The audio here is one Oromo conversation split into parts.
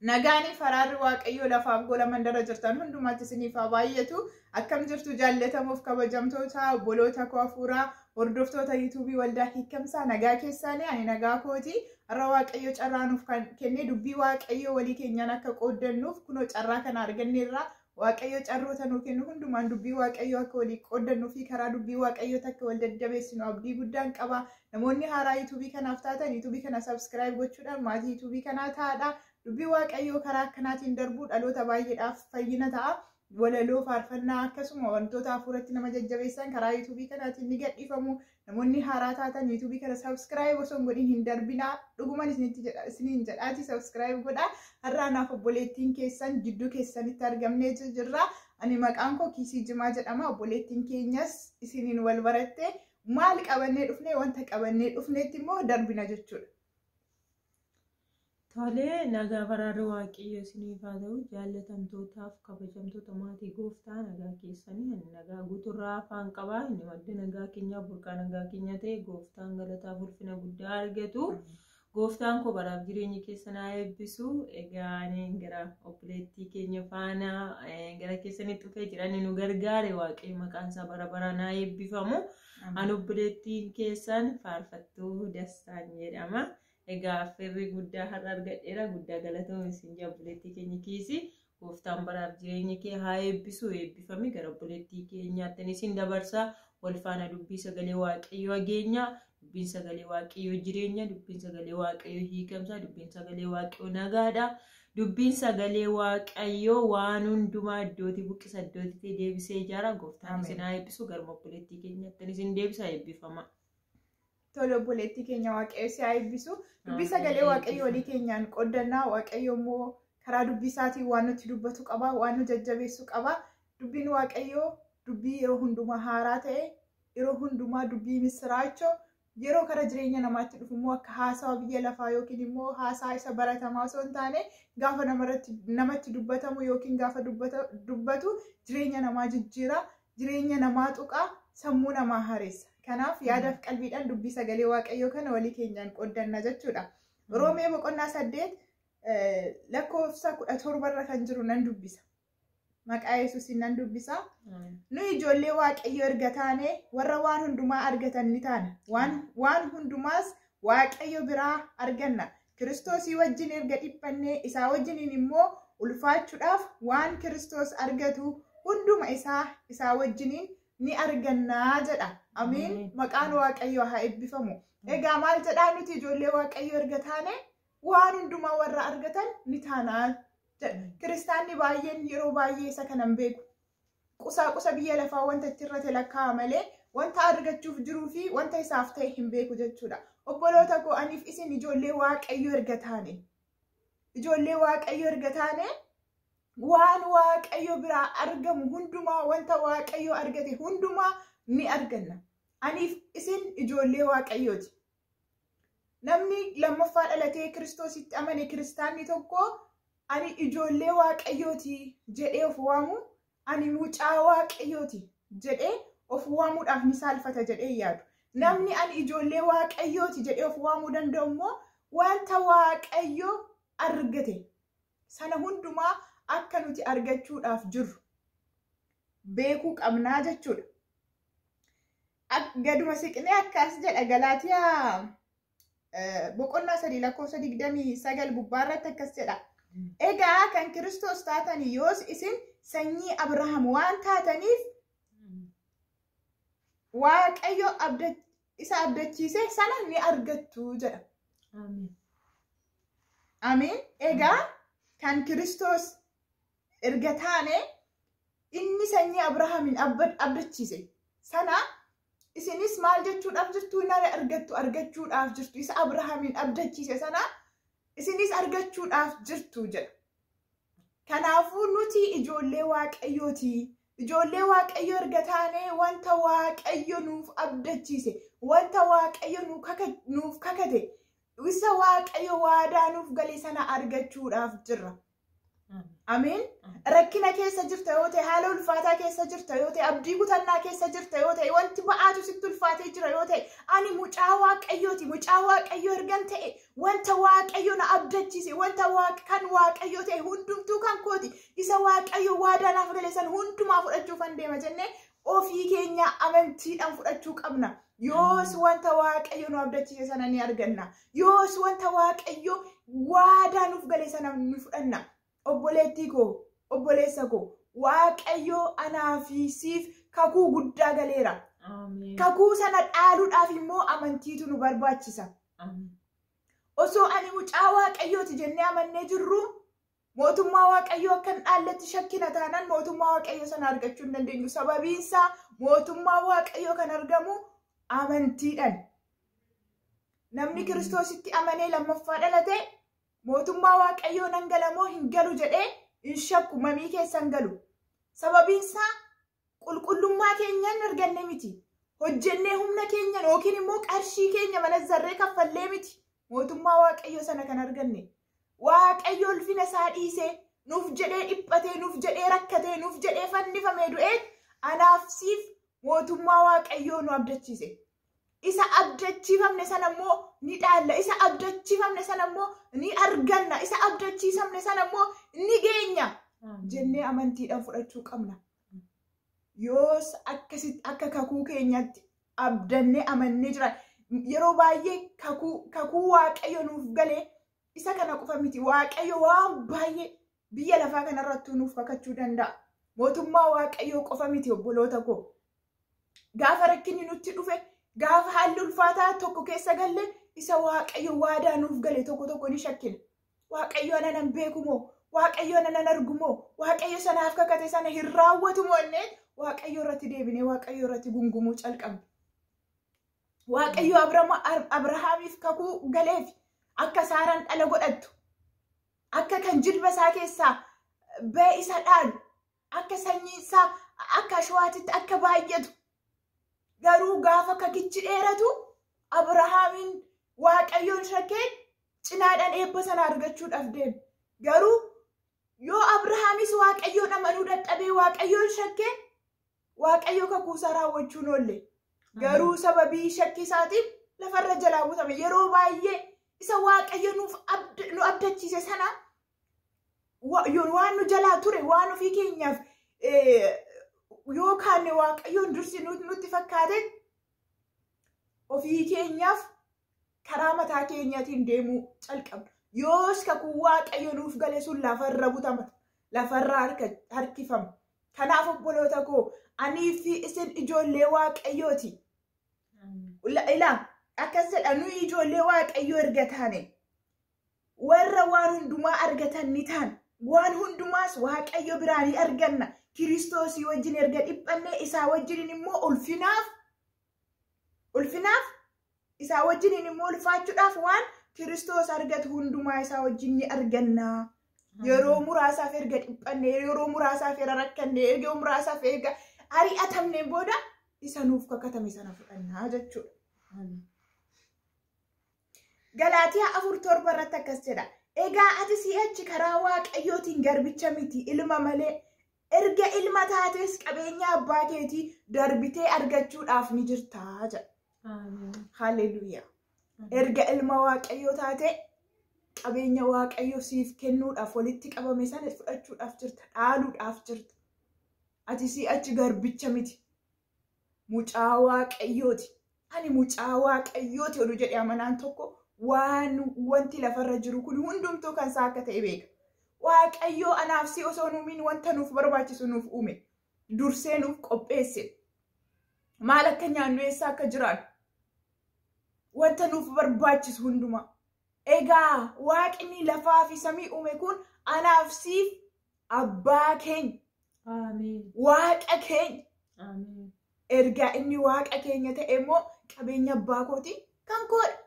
Nagaani faraarri waaqayyoo lafaaf gola mandara jirtan hundumaatti isiniif haa baay'atu. Akkam jirtu jaallatamuuf kabajamtoota obboloota koo hafuuraa hordoftoota YouTube waldaa hiikamsaa nagaa keessaanii ani nagaa kooti. Har'a waaqayyo carraa nuuf kennee dubbii waaqayyoo walii keenyaan akka qooddannuuf kunoo carraa kana arganneerra. Waaqayyo carroota nuu kennu hundumaan dubbii waaqayyoo akka walii qooddannu fi karaa dubbii waaqayyoo akka wal daddabeessinu abdii guddaan qaba. Namoonni haaraa YouTube kanaaf taatan YouTube kana subscribe gochuudhaan maatii YouTube kanaa ta'aa. Dubbii waaqayyoo karaa akkanaatiin darbuu dhaloota baay'eedhaaf fayyina ta'a. Walaloo faarfannaa akkasuma wantoota hafuuratti nama jajjabeessan karaa YouTube kanaatiin ni gadhiifamu. Namoonni haaraa taatan YouTube kana subscribe osoo hin godhin hin darbinaa. Dhugumaan isiniin jedhaati subscribe godhaa. Har'a naaf obboleettiin keessan jidduu keessanitti argamnee jirra. Ani maqaan koo Kiisii Jimaa jedhama. Obboleettiin keenyas isiniin wal baratte maal qabannee dhufnee wanta qabannee dhufneetti immoo darbina jechuudha. Tolee nagaa faraarri waaqayyo isiniif haa ta'u jaallatamtootaaf kabajamtoota maatii gooftaa nagaa keessanii nagaa guuturraa afaan qabaa inni madda nagaa keenyaa burqaa nagaa keenya ta'e gooftaan galataaf ulfina guddaa argatu gooftaan koo baraaf jireenya keessan haa eebbisu. Egaa ani gara obboleettii keenya faana gara keessanitti dhufee jiran nu gargaare waaqayyo maqaan isaa bara baraan haa eebbifamu. Ani obboleettiin keessan faarfattuu Dastaan jedhama. Egaa affeerri guddaa har'a argadheera guddaa galatoomuu isin obboleettii keenya Kiisii gooftaan baraaf jireenya kee haa eebbisu eebbifame gara obboleettii keenyaatti isin dabarsaa wal faana dubbii sagalee waaqayyoo ageenya dubbiin sagalee waaqayyoo jireenya dubbiin sagalee waaqayyoo hiikamsaa dubbiin sagalee waaqayyoo nagaadha dubbiin sagalee waaqayyoo waan hundumaa iddootti buqqisa iddootti deebisee ijaara gooftaan isin haa eebbisu gara obboleettii keenyaatti isin deebisa eebbifama. Tole obboleettii keenya waaqayyo si haa eebbisu. Dubbii sagalee waaqayyoo walii keenyaan qoodannaa waaqayyo immoo karaa dubbii isaatiin waan nutti dubbatu qaba waan nu jajjabeessu qaba. Dubbiin waaqayyoo dubbii yeroo hundumaa haaraa ta'e yeroo hundumaa dubbii misiraachoo yeroo kara jireenya namaatti dhufu immoo akka haasawa biyya lafaa yookiin immoo haasaa isa baratamaa osoo hin taane gaafa namatti dubbatamu yookiin gaafa dubbatu jireenya namaa jijjiira jireenya namaa tuqaa sammuu namaa hareessa. Kanaaf yaadaaf qalbiidhaan dubbii sagalee waaqayyoo kana walii keenyaan qooddanna jechuudha. Roomee boqonnaa 8 lakkoofsa 17 irra kan jiru nan dubbisa. Maqaa Yesuusiin nan dubbisa. Nu ijoollee waaqayyoo erga taane warra waan hundumaa argatan ni taana. Waan hundumaas waaqayyo biraa arganna. Kiristoosii wajjin erga dhiphannee isaa wajjiniin immoo ulfaachuudhaaf waan Kiristoos argatu hunduma isaa wajjiniin ni argannaa jedha. Amiin. Maqaan waaqayyoo haa eebbifamu. Egaa maal jedhaa nuti ijoollee waaqayyoo erga taane waan hundumaa warra argatan ni taanaa jedha. Kiristaanni baay'een yeroo baay'ee isa kanan beeku. Qusa biyya lafaa wanta itti irratti lakkaa'a malee wanta argachuuf jiruu fi wanta isaaf ta'e hin beeku jechuudha. Obboloota koo aniif isin ijoollee waaqayyoo erga taane. Ijoollee waaqayyoo erga taane waan waaqayyo biraa argamu hundumaa wanta waaqayyo argate hundumaa ni arganna. Aniif isin ijoollee waaqayyooti. Namni lammaffaa dhalatee Kiristoositti amane kiristaanni tokko ani ijoollee waaqayyooti jedhee of waamu ani mucaa waaqayyooti jedhee of waamuudhaaf ni saalfata jedhee yaadu. Namni ani ijoollee waaqayyooti jedhee of waamuu danda'u immoo wanta waaqayyo argate sana hundumaa akka nuti argachuudhaaf jiru beekuu qabnaa jechuudha. Gaduma siqnee akkas jedha Galaatiyaa boqonnaa 3 lakkoofsa 29 gubbaarratti akkas jedha. Egaa kan Kiristoos taatanii yoos isin sanyii Abrahaam waan taataniif waaqayyo isa abdachiise sana ni argattu jedha. Amiin. Egaa kan Kiristoos erga taane inni sanyii Abrahaamin abdachiise sana isinis maal jechuudhaaf jirtu nara argachuudhaaf jirtu isa Abrahaamin abdachiise sana isinis argachuudhaaf jirtu jedha. Kanaafuu nuti ijoollee waaqayyooti. Ijoollee waaqayyoo erga taane wanta waaqayyo nuuf abdachiise wanta waaqayyo nuuf kakate isa waaqayyo waadaa nuuf gale sana argachuudhaaf jirra. Ameen. Rakkina keessa jirta yoo ta'e, haala ulfaataa keessa jirta yoo ta'e, abdii kutannaa keessa jirta yoo ta'e, wanti ba'aatu sitti ulfaatee jira yoo ta'e, ani mucaa Waaqayyooti, mucaa Waaqayyoo ergan ta'e, wanta Waaqayyo na abdachiise, wanta kan Waaqayyo ta'e hundumtuu kan kooti, isa Waaqayyo waadaa naaf gale san hundumaa fudhachuufan deema jennee ofii keenya amantiidhaan fudhachuu qabna. Yoos wanta Waaqayyo nu abdachiise sana ni arganna. Yoos wanta Waaqayyo waadaa nuuf gale sana ni fudhanna. Obboleettii koo, obboleessa koo, Waaqayyo anaa fi siif kakuu guddaa galeera. Kakuu sana dhaaluudhaaf immoo amantiitu nu barbaachisa. Osoo ani mucaa Waaqayyooti jennee amannee jirru, mootummaa Waaqayyoo akkan dhaalletti shakkina taanaan mootummaa Waaqayyoo sana argachuu hin dandeenyu. Sababiinsaa mootummaa Waaqayyoo kan argamu amantiidhaan. Namni Kiristoositti amanee lammaffaa dhalate mootummaa Waaqayyoo nan galamoo hin galu jedhee hin shakku, mamii keessa hin galu. Sababiinsaa qulqullummaa keenyaan arganne miti. Hojjennee humna keenyaan yookiin immoo qarshii keenya manazzarree kaffallee miti. Mootummaa Waaqayyoo sana kan arganne. Waaqayyo ulfina isaa dhiisee nuuf jedhee dhiphatee, nuuf jedhee rakkatee, nuuf jedhee fannifamee du'ee anaaf siif mootummaa Waaqayyoo nu abdachiise. Isa abdachiifamne sana immoo ni dhaalla. Isa abdachiifamne sana immoo ni arganna. Isa abdachiifamne sana immoo ni geenya. Jennee amantiidhaan fudhachuu qabna. Yoos akka kakuu keenyatti abdannee amannee jira. Yeroo baay'ee kakuu Waaqayyo nuuf galee isa kana qofa miti. Waaqayyo waan baay'ee biyya lafaa kanarratti nuuf kakachuu danda'a. Mootummaa Waaqayyoo qofa miti obboloota koo. Gaafa rakkinni nutti dhufe, gaafa haalli ulfaataa tokko keessa galle, isa Waaqayyo waadaa nuuf gale tokko ni shakkina. Waaqayyo ana nan beeku moo? Waaqayyo ana nan argu moo? Waaqayyo sanaaf kakate sana hin raawwatu moo? Innee Waaqayyo irratti deebinee Waaqayyo irratti gungumuu calqabne. Waaqayyo Abrahaamiif kakuu galeef akka Saaraan dhala godhattu, akka kan jilba isaa keessaa ba'e isa dhaalu, akka sanyii isaa akka ashawaatitti akka baay'atu. Garuu gaafa kakichi dheeratu Abrahaamiin Waaqayyoon shakkee cinaadhaan eebba sana argachuudhaaf deeme. Garuu yoo Abrahaamis Waaqayyoon amanuu dadhabee Waaqayyoon shakkee Waaqayyo kakuusaa raawwachuun oolle. Garuu sababii shakkii isaatiin lafarra jalaa butame. Yeroo baay'ee isa Waaqayyo nu abdachiise sana waan nu jalaa ture, waan ofii keenyaaf yookaan Waaqayyoon dursi nutti fakkaate ofii keenyaaf karaa mataa keenyaatiin deemuu calqabna. Yoos kakuu Waaqayyo nuuf gale sun lafarra butama, lafarra harkifama. Kanaaf obboloota koo, anii fi isin ijoollee Waaqayyooti. Ilaa akkas jedha, nuyi ijoollee Waaqayyoo erga taane warra waan hundumaa argatan ni taana. Waan hundumaas Waaqayyo biraa ni arganna. Kiristoosii wajjin erga dhiphanne isaa wajjin immoo ulfinaaf isaa wajjin immoo ulfaachuudhaaf waan Kiristoos argatu hundumaa isaa wajjin ni arganna. Yeroo muraasaaf erga dhiphanne, yeroo muraasaaf erga rakkanne, yeroo muraasaaf erga ari'atamne booda isa nuuf kakatame sana fudhannaa jechuudha. Galaatiyaa 4:7 irratti akkas jedha. Egaa ati si'achi karaa Waaqayyootiin garbicha miti, ilma malee. Erga ilma taates qabeenya abbaa keetii darbitee argachuudhaaf ni jirtaa jedha. Haalleluuyaa. Erga ilma Waaqayyoo taate qabeenya Waaqayyoo siif kennuudhaaf walitti qabame sana fudhachuudhaaf jirta, dhaaluudhaaf jirta. Ati si'achi garbicha miti, mucaa Waaqayyooti. Ani mucaa Waaqayyooti oduu jedhee amanaan tokko wanti lafarra jiru kun hundumtuu kan isaa akka ta'e beeka. Waaqayyoo anaaf si osoo nuumiin wanta nuuf barbaachisu nuuf uume. Dursee nuuf qopheesse. Maal akka nyaannu eessaa akka jiraannu. Wanta nuuf barbaachisu hundumaa. Egaa Waaqni lafaa fi samii uume kun anaaf siif abbaa keenya. Waaqa keenya. Ergaa inni Waaqa keenya ta'e immoo qabeenya abbaa kooti kan koodha.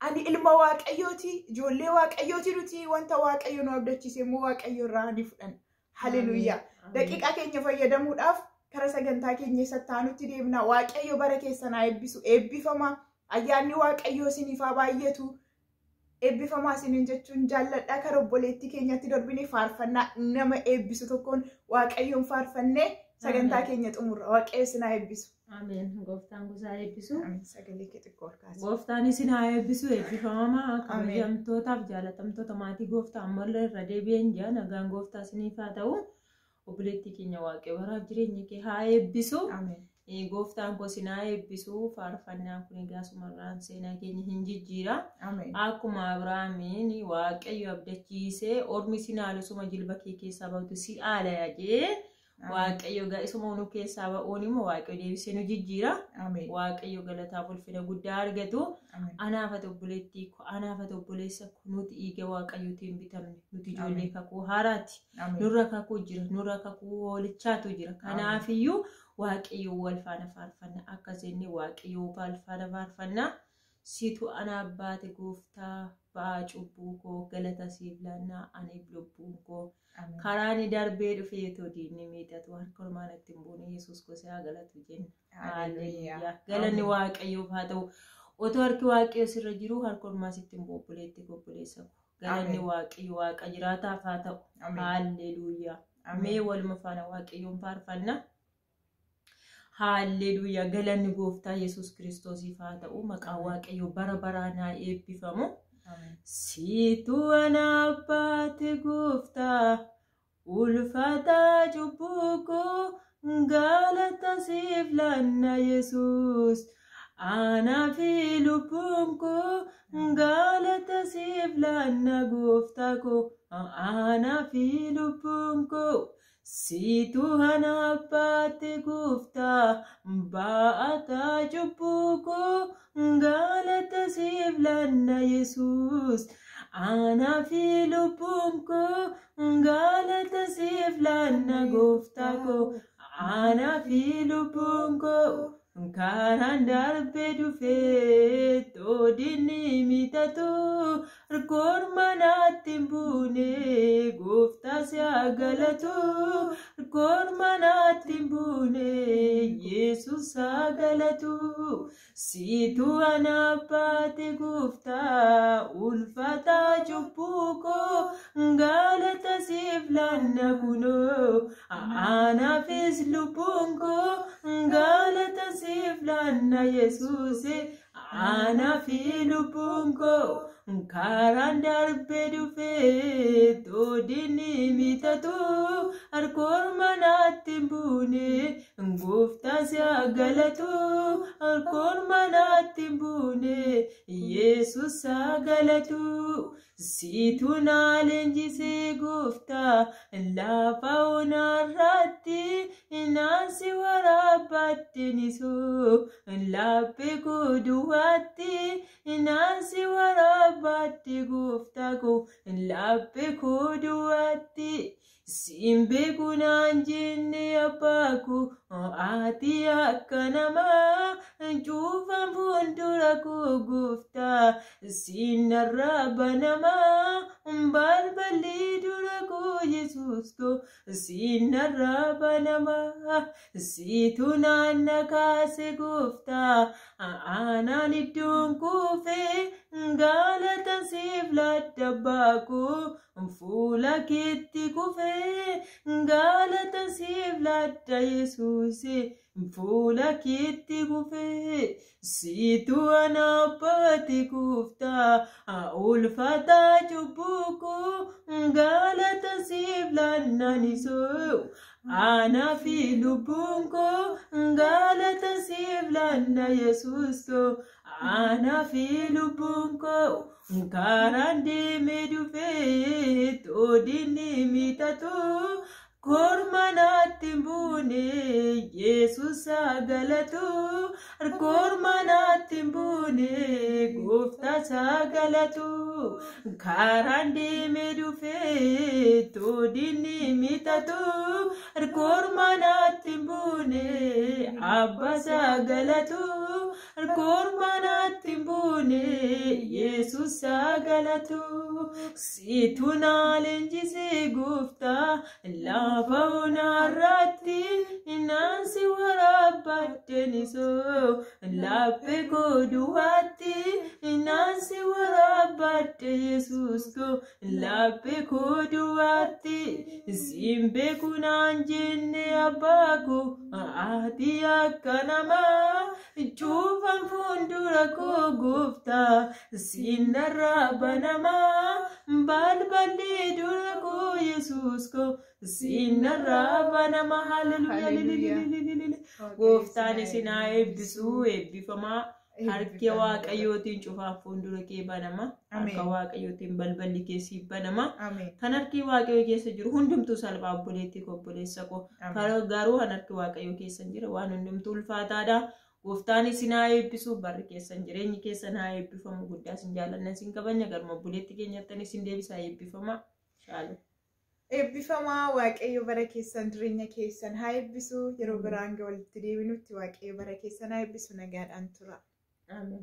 Ani ilma Waaqayyooti, ijoollee Waaqayyooti nuti. Wanta Waaqayyo nu abdachiise immoo Waaqayyo irraa ni fudhanna. Haleluuyaa. Daqiiqaa keenya fayyadamuudhaaf kara sagantaa keenya isatti aanutti deemna. Waaqayyo bara keessan haa eebbisu. Eebbifama. Ayyaanni Waaqayyoo isiniif haa baay'atu. eebbifamaa isiniin jechuun jaalladhaa. Karaa obboleettii keenyatti darbinee faarfannaa nama eebbisu tokkoon Waaqayyoon faarfannee sagantaa keenya xumurra. Waaqayyo isin haa eebbisu. Ameen. Gooftaan gosa eebbisu. Sagalee kee xiqqoo ol kaasi. Gooftaan isin haa eebbisu. Eebbifamaa kabajamtootaaf jaalatamtoota maatii Gooftaa ammallee irra deebi'een jira. Nagaan Gooftaa isiniif haa ta'u. Obboleettii keenya Waaqayyo baraaf jireenya kee haa eebbisu. Gooftaan koo isin haa eebbisu. Faarfannaan kun egaa sumarraan seenaa keenya hin jijjiira. Akkuma Abrahaamiin Waaqayyo abdachiisee ormi isin haalusuma jilba kee keessaa ba'utu si haala jee. Waaqayyo isuma nu keessaa ba'uun immoo Waaqayyo deebisee nu jijjiira. Waaqayyo galataaf ulfina guddaa argatu. Anaaf ati obboleettii koo, anaaf ati obboleessa koo nuti dhiiga Waaqayyootiin bitamne nuti ijoollee kakuu haaraati. Nurra kakuu jira, nurra kakuu hoolichaatu jira. Kanaafiyyuu Waaqayyo wal faana faarfanna. Akkasiin Waaqayyo wal faana faarfanna. Situ ana abbaate Gooftaa ba'aa cubbuu koo galata siif laannaa ani lubbuun koo. Karaan darbee dhufee toodiin miidhatu harka ormaan ittiin buune Yesuus gosa galatu jenna. Haalleluuyaa. Galanni Waaqayyoof haa ta'u. Otoo harki Waaqayyo sirra jiru harka ormaas ittiin obboleetti obboleessa koo. Galanni Waaqayyo Waaqa jiraataaf haa ta'u. Haalleluuyaa. Mee waluma faana Waaqayyoon faarfanna. Haalleluuyaa. Galanni Gooftaa Yesuus Kiristoosiif haa ta'u. Maqaan Waaqayyo bara baraan haa eebbifamu. Situ ana abbaate Gooftaa ulfaataa cubbuu koo galata siif laanna Yesuus. Anaa fi lubbuun koo galata siif laanna Gooftaa koo. Anaa fi lubbuun koo. Situ ana abbaate Gooftaa ba'ataa cubbuu koo galata siif laanna Yesuus. Anaa fi lubbuun koo galata siif laanna Gooftaa koo. Anaa fi lubbuun koo karaan darbee dhufee toodiin miidhatu harkoon manaatti hin buune Gooftaa si haa galatu. Harkoon manaatti hin buune Yesuus haa galatu. Situ ana abbaate Gooftaa ulfaataa cubbuu koo galata siif laanna kunoo. Anaafis lubbuun koo galata siif laanna Yesuus. Anaa fi lubbuun koo karaan darbee dhufee toodiin miidhatu harkoon manaatti hin buune Gooftaa si haa galatu. Harkoon manaatti hin buune Yesuus haa galatu. Situ naa leenjisee Gooftaa lafa onarratti naansi waraabbatte nisoo laphee koo duwwaatti naansi waraabbatte Gooftaa koo laphee koo duwwaatti. Simbe kunaan jenne abbaa koo ati akka namaa cuufan fuuldura koo Gooftaa sinarraa banamaa balballi dura koo Yesuus koo sinarraa banamaa. Situ naanna kaase Gooftaa aanaan iddoon kuufee galata siif laadda abbaa koo fuula keetti kufee galata siif laadda Yesuus fuula keetti kufee. Situ ana abbaate Gooftaa ulfaataa cubbuu koo galata siif laanna nisoo. Anaa fi lubbuun koo galata siif laanna Yesuus koo. Anaa fi lubbuun koo karaan deemee dhufee toodiin miidhatu harkoon manaatti hin buune Yesuus haa galatu. Harkoon manaatti hin buune Gooftaa haa galatu. Karaan deemee dhufee toodiin miidhatu harkoon manaatti hin buune Abbaas haa galatu. Harkoon manaatti hin buune Yesuus haa galatu. Situ naa leenjisee Gooftaa lafa onarratti naansi waraabbatte nisoo laphee koo duwwaatti Nansi waraabadde Yesuus ko laphee koo duwwaatti siin beeku naan jenne abbaa koo ati akka namaa cuufan fuuldura koo gooftaa siin narraa banamaa balballi dura koo Yesuus ko siin narraa banamaa. Hallelujah. Gooftaan isin haa eebbisu eebbifamaa. Harki waaqayyootiin cufaaf fuuldura kee banama. Harka waaqayyootiin balballi keessi banama. Kan harki waaqayyoo keessa jiru hundumtuu salphaa obboleettii koo obboleessa koo. Garuu kan harki waaqayyoo keessa jira waan hundumtuu ulfaataadha. Gooftaan isin haa eebbisu barri keessan jireenyi keessan haa eebbifamu. Guddaa isin jaallanna isin kabajna garuma obboleettii keenyattan isin deebisaa eebbifama. Shaaloo. Eebbifamaa waaqayyo bara keessan jireenya keessan haa eebbisu. Yeroo biraan walitti deebinutti waaqayyo bara keessan haa eebbisu nagaadhaan tura. Amen.